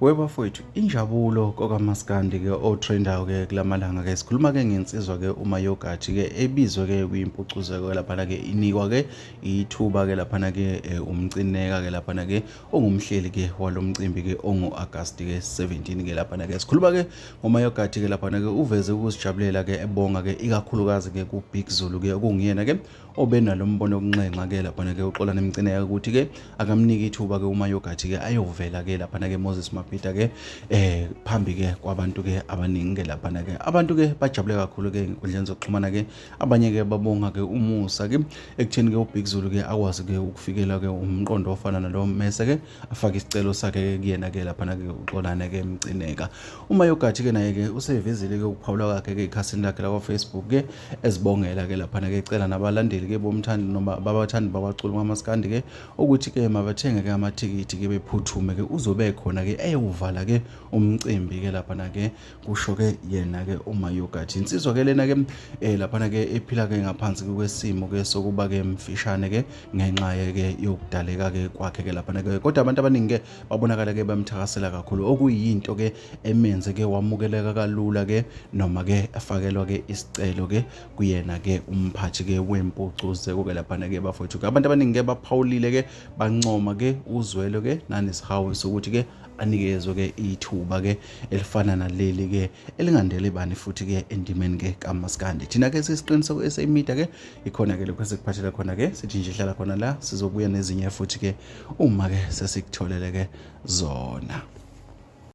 Webafowethu injabulo kokaMaskandi ke otrendayo ke kulamalanga ke sikhuluma ke ngensizwa ke uMayogathi ke ebizwe ke kuyimpucuzeko lapha ke inikwa ke ithuba ke lapha ke umcineka ke lapha ke ongumhleli ke walomcimbi ke ongoAugust ke 17 ke lapha ke sikhuluma ke ngoMayogathi ke lapha ke uveze ukusijabulela ke ebonga ke ikakhulukazi ke kuBig Zulu ke okungiyena ke obenalo mbono okunxenxa ke lapha ke uxola nemcineka ukuthi ke akamnika ithuba ke uMayogathi ke ayovela ke lapha ke Moses Peter ke phambi ke kwabantu ke abaningi ke lapha ke abantu ke bajabule kakhulu ke inkundleni zokuxhumana ke abanye ke babonga ke umusa ke ekutheni ke uBig Zulu ke akwazi ke ukufikela ke umqondo ofana nalo mese ke afaka isicelo sakhe ke kuyena ke lapha ke uxolana ke emcineka uMayogathi ke naye ke usevezile ke ukuphawula kwakhe ke ikhasini lakhe la Facebook ke ezibongela ke lapha ke ecela nabalandeli ke bomthandi noma babathandi babaculi kaMaskandi ke ukuthi ke mabathenge ke amathikithi ke bephuthume ke uzobe khona ke uvala ke umcimbi ke lapha ke kusho ke yena ke uMayogathi insizwa ke lena ke lapha ke ephila ke ngaphansi kwesimo ke sokuba ke mfishane ke ngenxa ke yokudaleka ke kwakhe ke lapha ke kodwa abantu abaningi ke babonakala ke bamthakasela kakhulu okuyinto ke emenze ke wamukeleka kalula ke noma ke afakelwa ke isicelo ke kuyena ke umphathi ke wempucuzeko ke lapha ke bafowethu abantu abaningi ke baphawulile ke bancoma ke uzwelo ke nanesihawu sokuthi ke anikezwe ke ithuba ke elifana naleli ke elingandele bani futhi ke endimeni ke kaMaskandi thina ke sisiqiniseko esemedia ke ikhona ke lokho esikuphathela khona ke sithi nje ihlala khona la sizobuya nezinye futhi ke uma ke sesikutholele ke zona.